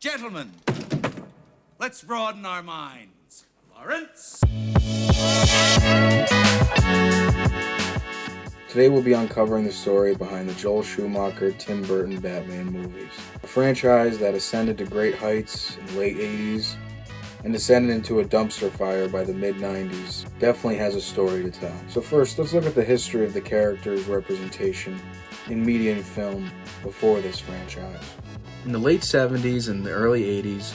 Gentlemen, let's broaden our minds. Lawrence? Today we'll be uncovering the story behind the Joel Schumacher Tim Burton Batman movies. A franchise that ascended to great heights in the late 80s and descended into a dumpster fire by the mid-90s definitely has a story to tell. So first, let's look at the history of the character's representation in media and film before this franchise. In the late 70s and the early 80s,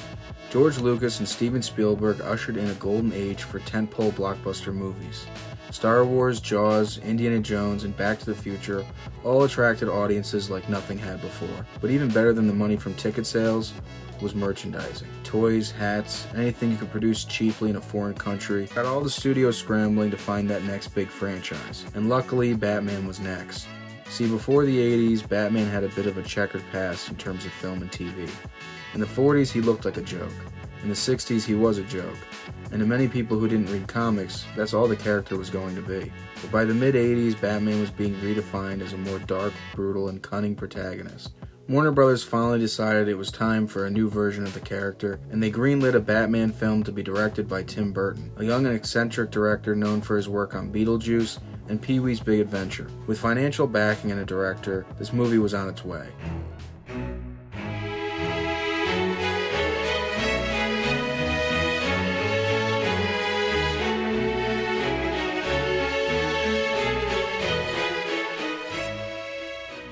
George Lucas and Steven Spielberg ushered in a golden age for tentpole blockbuster movies. Star Wars, Jaws, Indiana Jones, and Back to the Future all attracted audiences like nothing had before. But even better than the money from ticket sales was merchandising. Toys, hats, anything you could produce cheaply in a foreign country got all the studios scrambling to find that next big franchise. And luckily, Batman was next. See, before the 80s, Batman had a bit of a checkered past in terms of film and TV. In the 40s, he looked like a joke. In the 60s, he was a joke. And to many people who didn't read comics, that's all the character was going to be. But by the mid-80s, Batman was being redefined as a more dark, brutal, and cunning protagonist. Warner Brothers finally decided it was time for a new version of the character, and they greenlit a Batman film to be directed by Tim Burton, a young and eccentric director known for his work on Beetlejuice and Pee-wee's Big Adventure. With financial backing and a director, this movie was on its way.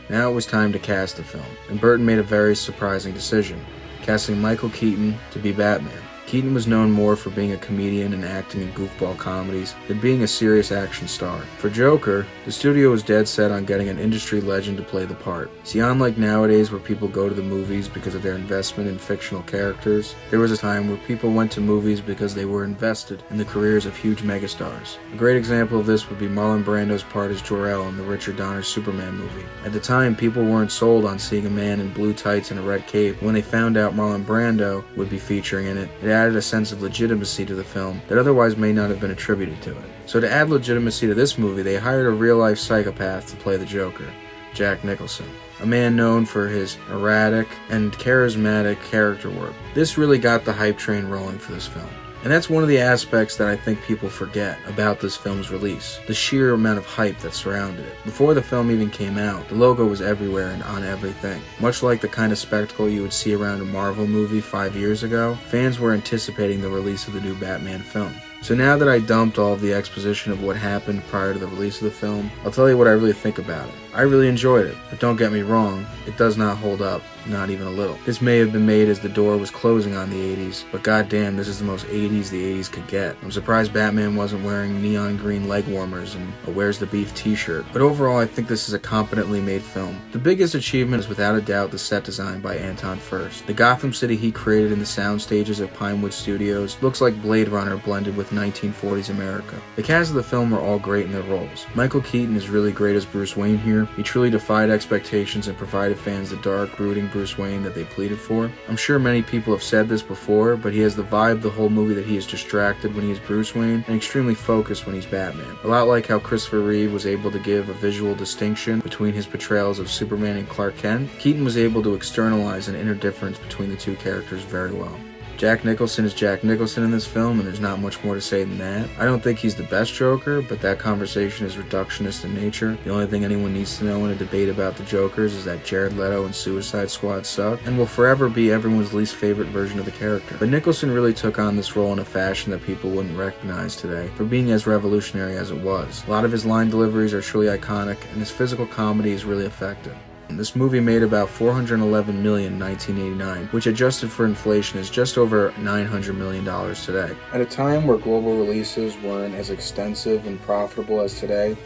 Now it was time to cast the film, and Burton made a very surprising decision, casting Michael Keaton to be Batman. Keaton was known more for being a comedian and acting in goofball comedies than being a serious action star. For Joker, the studio was dead set on getting an industry legend to play the part. See, unlike nowadays where people go to the movies because of their investment in fictional characters, there was a time where people went to movies because they were invested in the careers of huge megastars. A great example of this would be Marlon Brando's part as Jor-El in the Richard Donner Superman movie. At the time, people weren't sold on seeing a man in blue tights and a red cape. When they found out Marlon Brando would be featuring in it, it added a sense of legitimacy to the film that otherwise may not have been attributed to it. So to add legitimacy to this movie, they hired a real-life psychopath to play the Joker, Jack Nicholson, a man known for his erratic and charismatic character work. This really got the hype train rolling for this film. And that's one of the aspects that I think people forget about this film's release, the sheer amount of hype that surrounded it. Before the film even came out, the logo was everywhere and on everything. Much like the kind of spectacle you would see around a Marvel movie 5 years ago, fans were anticipating the release of the new Batman film. So now that I dumped all of the exposition of what happened prior to the release of the film, I'll tell you what I really think about it. I really enjoyed it, but don't get me wrong, it does not hold up, not even a little. This may have been made as the door was closing on the 80s, but goddamn, this is the most 80s the 80s could get. I'm surprised Batman wasn't wearing neon green leg warmers and a Where's the Beef t-shirt. But overall, I think this is a competently made film. The biggest achievement is without a doubt the set design by Anton Furst. The Gotham City he created in the sound stages at Pinewood Studios looks like Blade Runner blended with 1940s America. The cast of the film are all great in their roles. Michael Keaton is really great as Bruce Wayne here. He truly defied expectations and provided fans the dark, brooding Bruce Wayne that they pleaded for. I'm sure many people have said this before, but he has the vibe the whole movie that he is distracted when he is Bruce Wayne and extremely focused when he's Batman. A lot like how Christopher Reeve was able to give a visual distinction between his portrayals of Superman and Clark Kent, Keaton was able to externalize an inner difference between the two characters very well. Jack Nicholson is Jack Nicholson in this film, and there's not much more to say than that. I don't think he's the best Joker, but that conversation is reductionist in nature. The only thing anyone needs to know in a debate about the Jokers is that Jared Leto and Suicide Squad suck, and will forever be everyone's least favorite version of the character. But Nicholson really took on this role in a fashion that people wouldn't recognize today, for being as revolutionary as it was. A lot of his line deliveries are truly iconic, and his physical comedy is really effective. This movie made about $411 million in 1989, which adjusted for inflation is just over $900 million today. At a time where global releases weren't as extensive and profitable as today,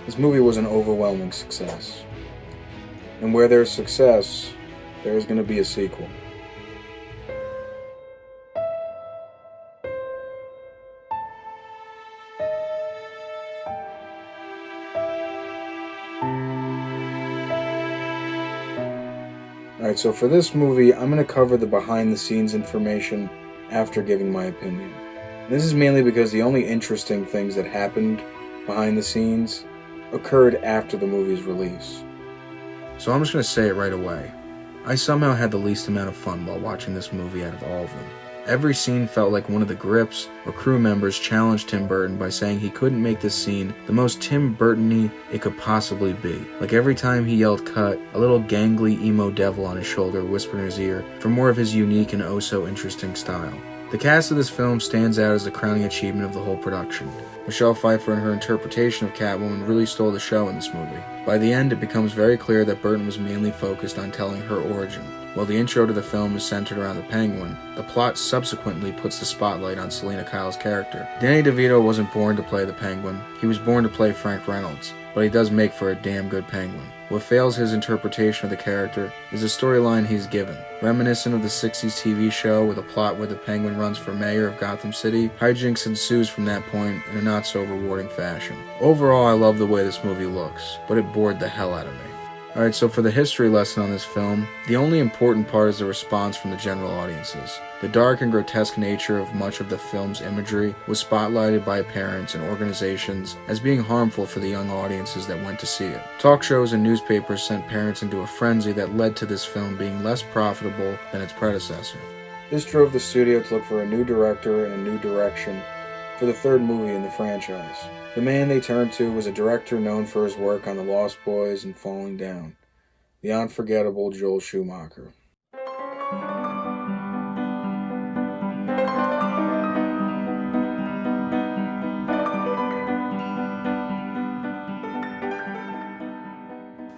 this movie was an overwhelming success. And where there's success, there is going to be a sequel. Alright, so for this movie, I'm going to cover the behind-the-scenes information after giving my opinion. And this is mainly because the only interesting things that happened behind the scenes occurred after the movie's release. So I'm just going to say it right away. I somehow had the least amount of fun while watching this movie out of all of them. Every scene felt like one of the grips or crew members challenged Tim Burton by saying he couldn't make this scene the most Tim Burton-y it could possibly be. Like every time he yelled cut, a little gangly emo devil on his shoulder whispered in his ear for more of his unique and oh so interesting style. The cast of this film stands out as the crowning achievement of the whole production. Michelle Pfeiffer and her interpretation of Catwoman really stole the show in this movie. By the end, it becomes very clear that Burton was mainly focused on telling her origin. While the intro to the film is centered around the Penguin, the plot subsequently puts the spotlight on Selena Kyle's character. Danny DeVito wasn't born to play the Penguin, he was born to play Frank Reynolds, but he does make for a damn good Penguin. What fails his interpretation of the character is the storyline he's given. Reminiscent of the 60s TV show with a plot where the Penguin runs for mayor of Gotham City, hijinks ensues from that point in a not so rewarding fashion. Overall, I love the way this movie looks, but it bored the hell out of me. Alright, so for the history lesson on this film, the only important part is the response from the general audiences. The dark and grotesque nature of much of the film's imagery was spotlighted by parents and organizations as being harmful for the young audiences that went to see it. Talk shows and newspapers sent parents into a frenzy that led to this film being less profitable than its predecessor. This drove the studio to look for a new director and a new direction for the third movie in the franchise. The man they turned to was a director known for his work on The Lost Boys and Falling Down, the unforgettable Joel Schumacher.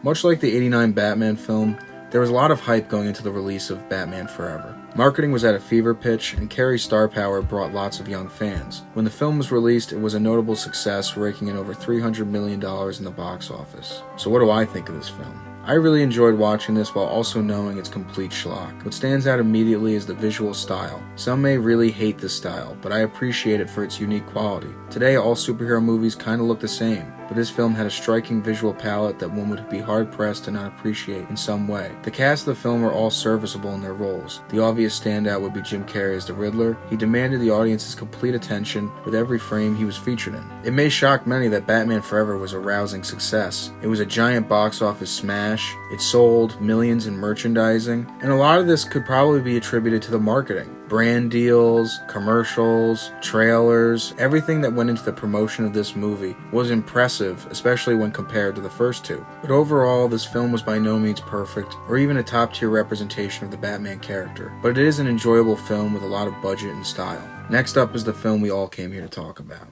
Much like the '89 Batman film, there was a lot of hype going into the release of Batman Forever. Marketing was at a fever pitch, and Carrey's star power brought lots of young fans. When the film was released, it was a notable success, raking in over $300 million in the box office. So what do I think of this film? I really enjoyed watching this while also knowing it's complete schlock. What stands out immediately is the visual style. Some may really hate this style, but I appreciate it for its unique quality. Today, all superhero movies kinda look the same, but this film had a striking visual palette that one would be hard-pressed to not appreciate in some way. The cast of the film were all serviceable in their roles. The obvious standout would be Jim Carrey as the Riddler. He demanded the audience's complete attention with every frame he was featured in. It may shock many that Batman Forever was a rousing success. It was a giant box office smash. It sold millions in merchandising, and a lot of this could probably be attributed to the marketing. Brand deals, commercials, trailers, everything that went into the promotion of this movie was impressive, especially when compared to the first two. But overall, this film was by no means perfect, or even a top-tier representation of the Batman character. But it is an enjoyable film with a lot of budget and style. Next up is the film we all came here to talk about.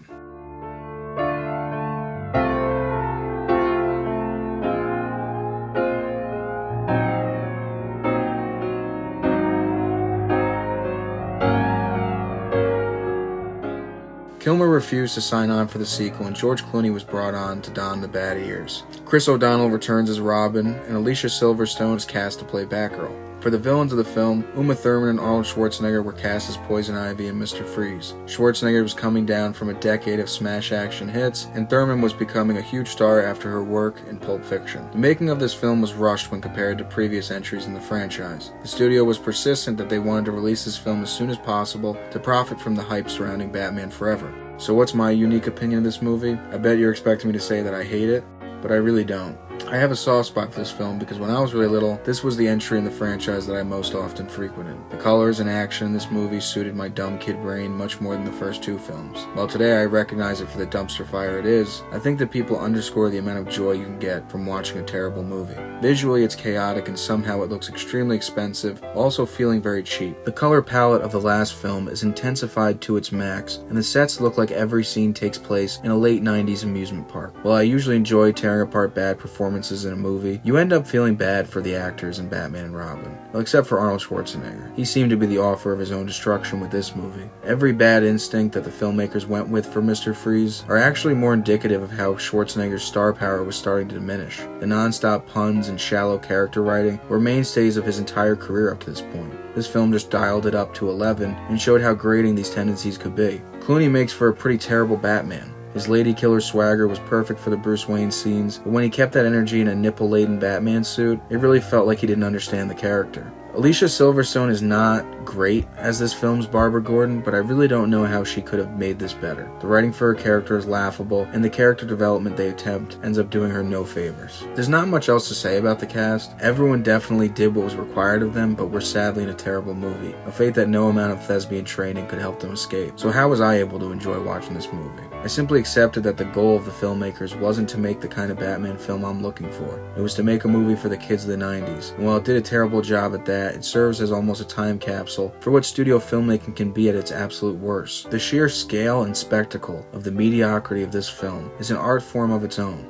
Kilmer refused to sign on for the sequel, and George Clooney was brought on to don the bad ears. Chris O'Donnell returns as Robin, and Alicia Silverstone is cast to play Batgirl. For the villains of the film, Uma Thurman and Arnold Schwarzenegger were cast as Poison Ivy and Mr. Freeze. Schwarzenegger was coming down from a decade of smash action hits, and Thurman was becoming a huge star after her work in Pulp Fiction. The making of this film was rushed when compared to previous entries in the franchise. The studio was persistent that they wanted to release this film as soon as possible to profit from the hype surrounding Batman Forever. So what's my unique opinion of this movie? I bet you're expecting me to say that I hate it, but I really don't. I have a soft spot for this film because when I was really little, this was the entry in the franchise that I most often frequented. The colors and action in this movie suited my dumb kid brain much more than the first two films. While today I recognize it for the dumpster fire it is, I think that people underscore the amount of joy you can get from watching a terrible movie. Visually, it's chaotic and somehow it looks extremely expensive, also feeling very cheap. The color palette of the last film is intensified to its max, and the sets look like every scene takes place in a late 90s amusement park. While I usually enjoy tearing apart bad performances in a movie, you end up feeling bad for the actors in Batman and Robin. Well, except for Arnold Schwarzenegger. He seemed to be the author of his own destruction with this movie. Every bad instinct that the filmmakers went with for Mr. Freeze are actually more indicative of how Schwarzenegger's star power was starting to diminish. The non-stop puns and shallow character writing were mainstays of his entire career up to this point. This film just dialed it up to 11 and showed how grating these tendencies could be. Clooney makes for a pretty terrible Batman. His lady killer swagger was perfect for the Bruce Wayne scenes, but when he kept that energy in a nipple-laden Batman suit, it really felt like he didn't understand the character. Alicia Silverstone is not great as this film's Barbara Gordon, but I really don't know how she could have made this better. The writing for her character is laughable, and the character development they attempt ends up doing her no favors. There's not much else to say about the cast. Everyone definitely did what was required of them, but were sadly in a terrible movie, a fate that no amount of thespian training could help them escape. So how was I able to enjoy watching this movie? I simply accepted that the goal of the filmmakers wasn't to make the kind of Batman film I'm looking for. It was to make a movie for the kids of the 90s, and while it did a terrible job at that, it serves as almost a time capsule for what studio filmmaking can be at its absolute worst. The sheer scale and spectacle of the mediocrity of this film is an art form of its own.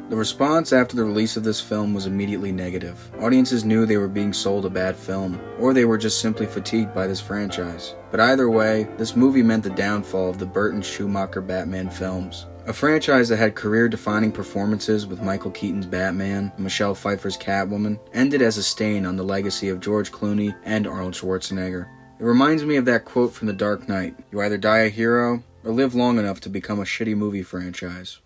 The response after the release of this film was immediately negative. Audiences knew they were being sold a bad film, or they were just simply fatigued by this franchise. But either way, this movie meant the downfall of the Burton Schumacher Batman films. A franchise that had career-defining performances with Michael Keaton's Batman and Michelle Pfeiffer's Catwoman ended as a stain on the legacy of George Clooney and Arnold Schwarzenegger. It reminds me of that quote from The Dark Knight: "You either die a hero, or live long enough to become a shitty movie franchise."